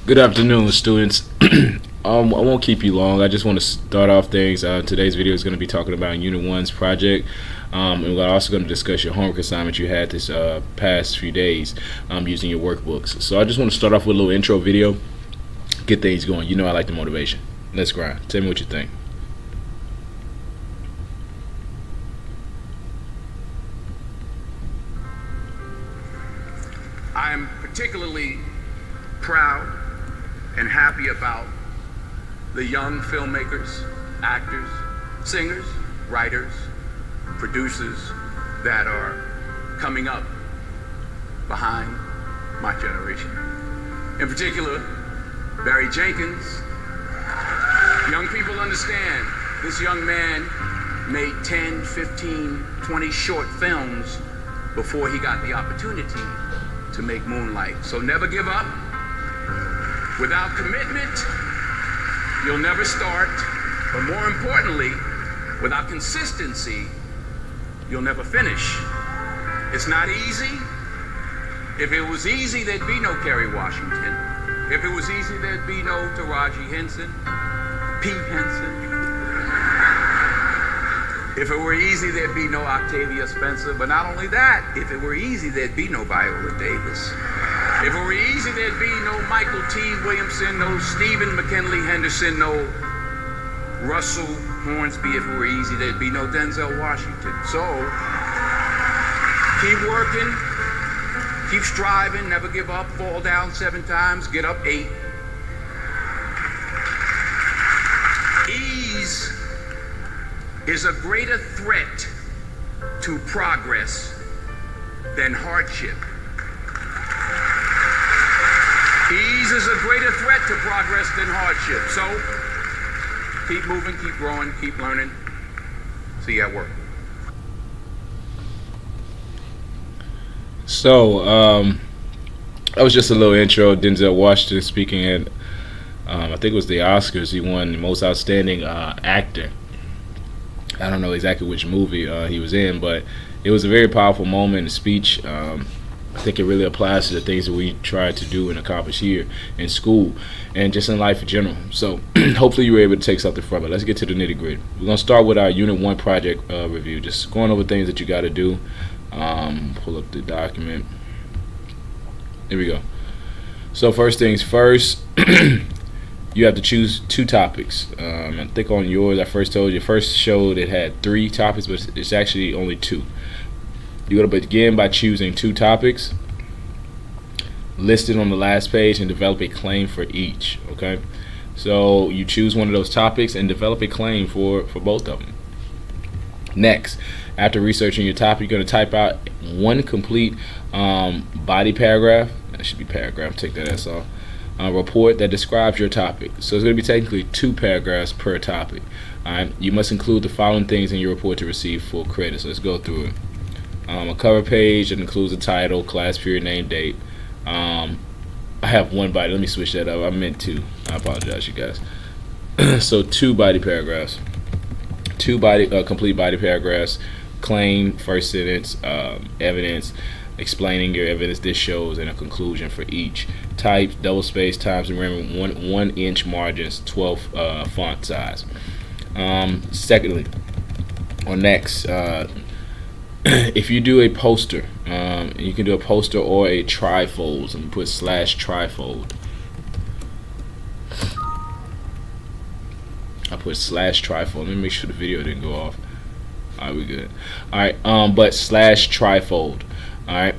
Good afternoon, students. I won't keep you long. I just want to start off things. Today's video is going to be talking about Unit 1's project. And we're also going to discuss your homework assignment you had this past few days using your workbooks. So I just want to start off with a little intro video, get things going. You know I like the motivation. Let's grind. Tell me what you think. I'm particularly proud and happy about the young filmmakers, actors, singers, writers, producers that are coming up behind my generation. In particular, Barry Jenkins. Young people understand this young man made 10, 15, 20 short films before he got the opportunity to make Moonlight. So never give up. Without commitment, you'll never start. But more importantly, without consistency, you'll never finish. It's not easy. If it was easy, there'd be no Kerry Washington. If it was easy, there'd be no Taraji Henson, P. Henson. If it were easy, there'd be no Octavia Spencer. But not only that, if it were easy, there'd be no Viola Davis. If it were easy, there'd be no Michael T. Williamson, no Stephen McKinley Henderson, no Russell Hornsby. If it were easy, there'd be no Denzel Washington. So, keep working, keep striving, never give up, fall down 7 times, get up 8. Ease is a greater threat to progress than hardship. Ease is a greater threat to progress than hardship. So, keep moving, keep growing, keep learning. See you at work. So, that was just a little intro. Denzel Washington speaking at, I think it was the Oscars. He won the most outstanding actor. I don't know exactly which movie he was in, but it was a very powerful moment in the speech. I think it really applies to the things that we try to do and accomplish here in school and just in life in general. So hopefully you were able to take something from it. Let's get to the nitty gritty. We're going to start with our Unit 1 project review, just going over things that you got to do. Pull up the document. There we go. So first things first, you have to choose 2 topics. I think on yours, I first told you, first showed it had 3 topics, but it's actually only 2. You're going to begin by choosing 2 topics listed on the last page and develop a claim for each. Okay, so you choose one of those topics and develop a claim for both of them. Next, after researching your topic, you're going to type out 1 complete body paragraph. That should be paragraph. Take that as all. Report that describes your topic. So it's going to be technically 2 paragraphs per topic. All right. You must include the following things in your report to receive full credit. So let's go through it. A cover page that includes a title, class period, name, date. I have 1 body. Let me switch that up. I meant 2. I apologize, you guys. So 2 body paragraphs. 2 complete body paragraphs. Claim, first sentence, evidence, explaining your evidence this shows, and a conclusion for each. Type, double space, times, and remember 1 inch margins, 12 font size. Secondly, or next, if you do a poster, you can do a poster or a trifold. So I'm put /trifold. I put /trifold. Let me make sure the video didn't go off. Alright, we good. Alright, but /trifold. Alright.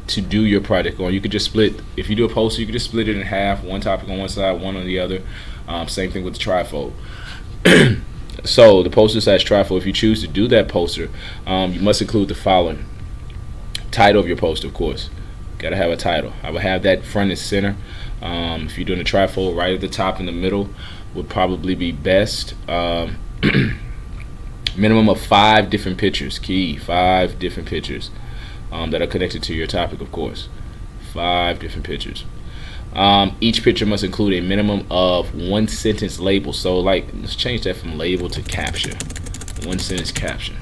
To do your project on, you could just split. If you do a poster, you could just split it in half. 1 topic on one side, 1 on the other. Same thing with the trifold. So the poster /trifold, if you choose to do that poster, you must include the following. Title of your poster, of course. Got to have a title. I would have that front and center. If you're doing a trifold, right at the top in the middle would probably be best. Minimum of 5 different pictures. Key, 5 different pictures that are connected to your topic, of course. 5 different pictures. Each picture must include a minimum of 1 sentence label. So like, let's change that from label to caption. 1 sentence caption.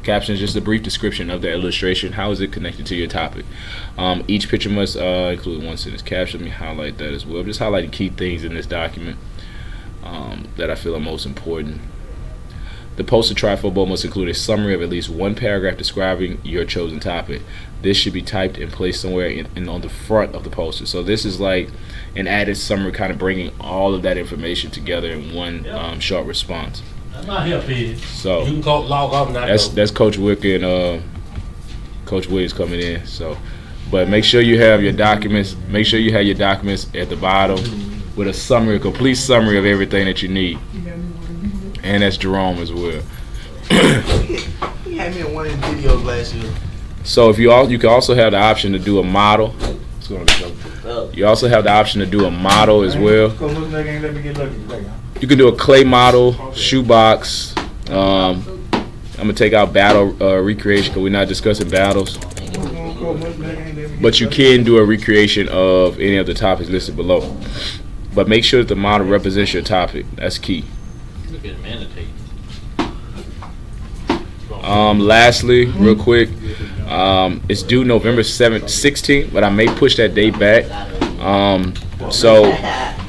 Caption is just a brief description of the illustration. How is it connected to your topic? Each picture must include one sentence caption. Let me highlight that as well. Just highlighting key things in this document that I feel are most important. The poster trifold must include a summary of at least one paragraph describing your chosen topic. This should be typed and placed somewhere in on the front of the poster. So this is like an added summary, kind of bringing all of that information together in one short response. I'm not here, Pete. So you can log off now. That's Coach Wick and Coach Williams coming in. So, but make sure you have your documents. Make sure you have your documents at the bottom with a summary, a complete summary of everything that you need. And that's Jerome as well. He had me in one of his videos last year. So if you can also have the option to do a model. You also have the option to do a model as well. You can do a clay model, shoebox. I'm gonna take out battle recreation because we're not discussing battles. But you can do a recreation of any of the topics listed below. But make sure that the model represents your topic. That's key. Lastly, real quick, it's due November 16th, but I may push that date back. So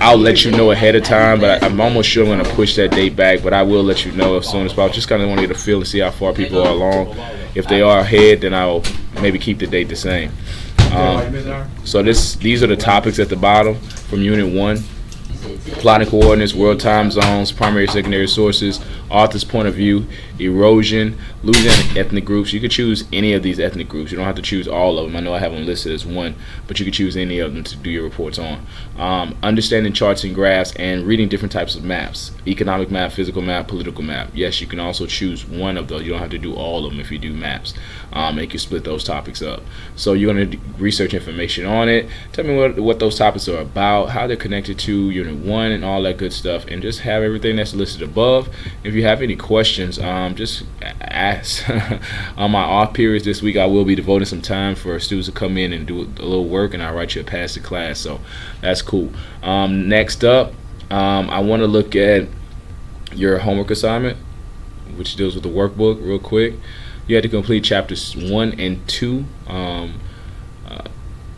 I'll let you know ahead of time, but I'm almost sure I'm going to push that date back, but I will let you know as soon as possible. Just kind of want to get a feel and see how far people are along. If they are ahead, then I'll maybe keep the date the same. So these are the topics at the bottom from Unit 1. Plotting coordinates, world time zones, primary and secondary sources, author's point of view, erosion, losing ethnic groups. You could choose any of these ethnic groups. You don't have to choose all of them. I know I have them listed as one, but you could choose any of them to do your reports on. Understanding charts and graphs and reading different types of maps. Economic map, physical map, political map. Yes, you can also choose one of those. You don't have to do all of them if you do maps. And you can split those topics up. So you're going to research information on it. Tell me what those topics are about, how they're connected to Unit 1 and all that good stuff, and just have everything that's listed above. If you have any questions, just ask. On my off periods this week, I will be devoting some time for students to come in and do a little work, and I'll write you a pass to class, so that's cool. Next up, I want to look at your homework assignment, which deals with the workbook real quick. You had to complete chapters 1 and 2,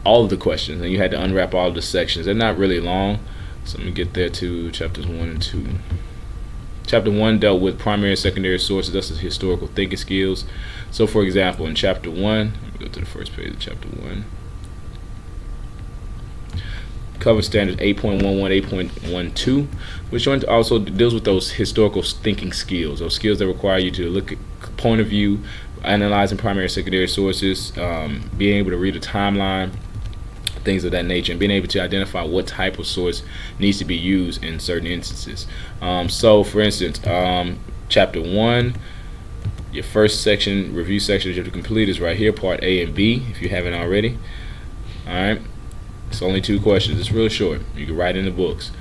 all of the questions, and you had to unwrap all of the sections. They're not really long, so let me get there to chapters 1 and 2. Chapter 1 dealt with primary and secondary sources. That's the historical thinking skills. So, for example, in chapter 1, let me go to the first page of chapter 1. Cover standards 8.11, 8.12, which one also deals with those historical thinking skills, those skills that require you to look at point of view, analyzing primary and secondary sources, being able to read a timeline, things of that nature, and being able to identify what type of source needs to be used in certain instances. So, for instance, chapter 1, your first section, review section that you have to complete is right here, part A and B, if you haven't already. All right. It's only 2 questions. It's real short. You can write in the books.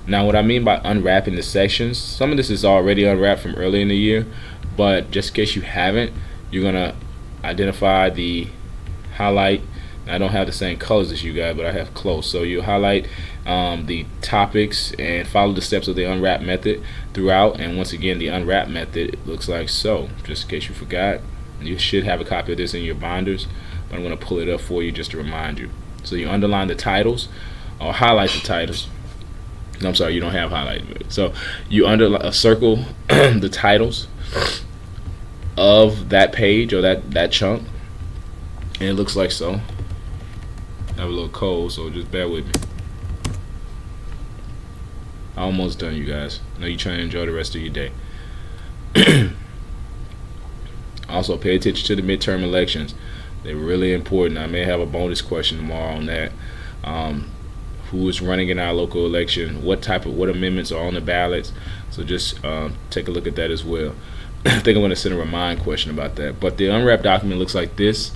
Now, what I mean by unwrapping the sections, some of this is already unwrapped from early in the year, but just in case you haven't, you're going to identify the highlight. I don't have the same colors as you guys, but I have close. So you highlight the topics and follow the steps of the unwrap method throughout. And once again, the unwrap method looks like so. Just in case you forgot, you should have a copy of this in your binders, but I'm going to pull it up for you just to remind you. So you underline the titles or highlight the titles. No, I'm sorry, you don't have highlighted. So you circle the titles of that page or that chunk, and it looks like so. I have a little cold, so just bear with me. Almost done, you guys. I know you're trying to enjoy the rest of your day. Also, pay attention to the midterm elections. They're really important. I may have a bonus question tomorrow on that. Who is running in our local election? What amendments are on the ballots? So just take a look at that as well. I think I'm going to send a remind question about that. But the unwrapped document looks like this.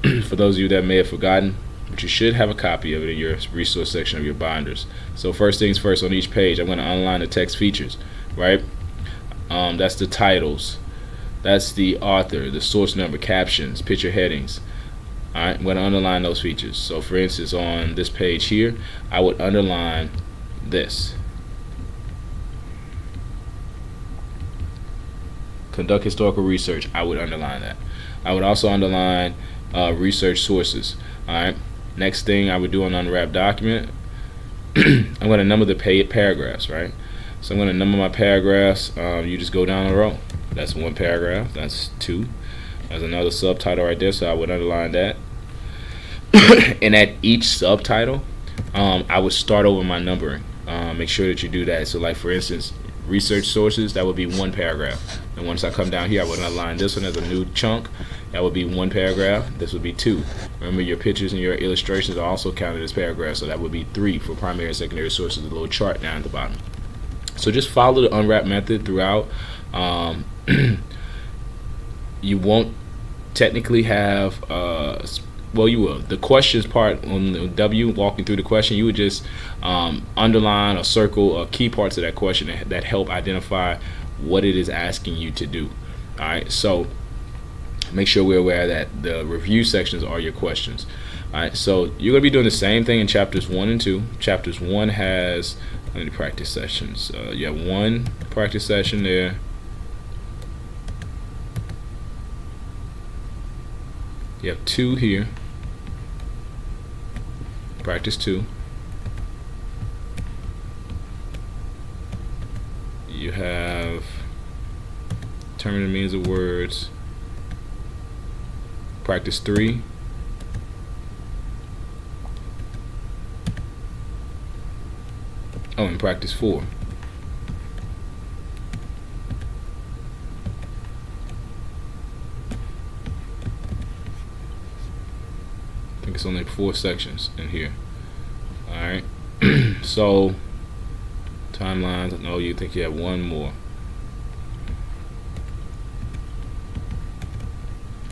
For those of you that may have forgotten, but you should have a copy of it in your resource section of your binders. So first things first, on each page, I'm going to underline the text features, right? That's the titles. That's the author, the source number, captions, picture headings. All right, I'm going to underline those features. So for instance, on this page here, I would underline this. conduct historical research. I would underline that. I would also underline research sources. All right. Next thing I would do on unwrapped document, I'm going to number the paragraphs, right? So I'm going to number my paragraphs. You just go down the row. That's one paragraph. That's two. There's another subtitle right there, so I would underline that. And at each subtitle, I would start over my numbering. Make sure that you do that. So, like for instance, research sources, that would be one paragraph. And once I come down here, I would underline this one as a new chunk. That would be one paragraph. This would be two. Remember, your pictures and your illustrations are also counted as paragraphs, so that would be three for primary and secondary sources, the little chart down at the bottom. So just follow the unwrap method throughout. You won't technically have, well, you will. The questions part on the W, walking through the question, you would just underline or circle key parts of that question that help identify what it is asking you to do. All right, so make sure we're aware that the review sections are your questions. All right, so you're going to be doing the same thing in chapters 1 and 2. Chapters 1 has how many practice sessions? You have one practice session there. You have two here. Practice 2. You have determine the meanings of words. Practice 3. Oh, and practice 4. I think it's only 4 sections in here. Alright. So timelines, no, you think you have one more.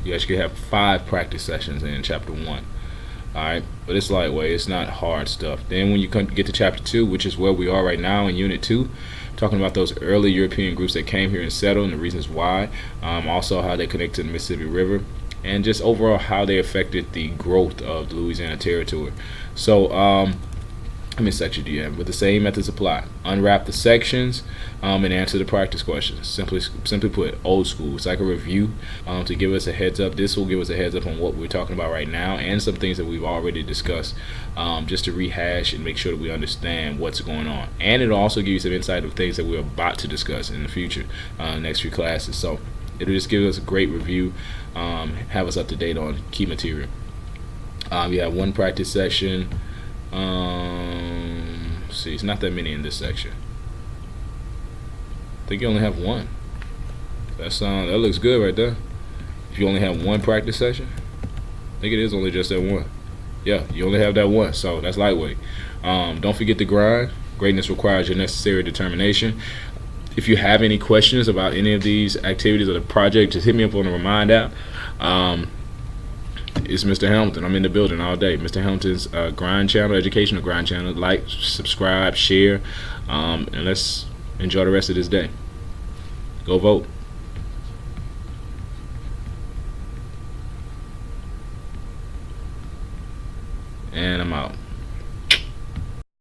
You actually have 5 practice sessions in chapter 1. Alright, but it's lightweight, it's not hard stuff. Then when you get to chapter 2, which is where we are right now in unit 2, talking about those early European groups that came here and settled and the reasons why, also how they connect to the Mississippi River, and just overall how they affected the growth of the Louisiana Territory. So how many sections do you have? But the same methods apply. Unwrap the sections and answer the practice questions. Simply put, old school. It's like a review to give us a heads up. This will give us a heads up on what we're talking about right now and some things that we've already discussed, just to rehash and make sure that we understand what's going on. And it'll also give you some insight of things that we're about to discuss in the future, next few classes. So it'll just give us a great review, have us up to date on key material. You have one practice session. See, it's not that many in this section. I think you only have one. That looks good right there. If you only have one practice session, I think it is only just that one. Yeah, you only have that one, so that's lightweight. Don't forget to grind. Greatness requires your necessary determination. If you have any questions about any of these activities or the project, just hit me up on the Remind app. It's Mr. Hamilton. I'm in the building all day. Mr. Hamilton's grind channel, educational grind channel. Like, subscribe, share, and let's enjoy the rest of this day. Go vote.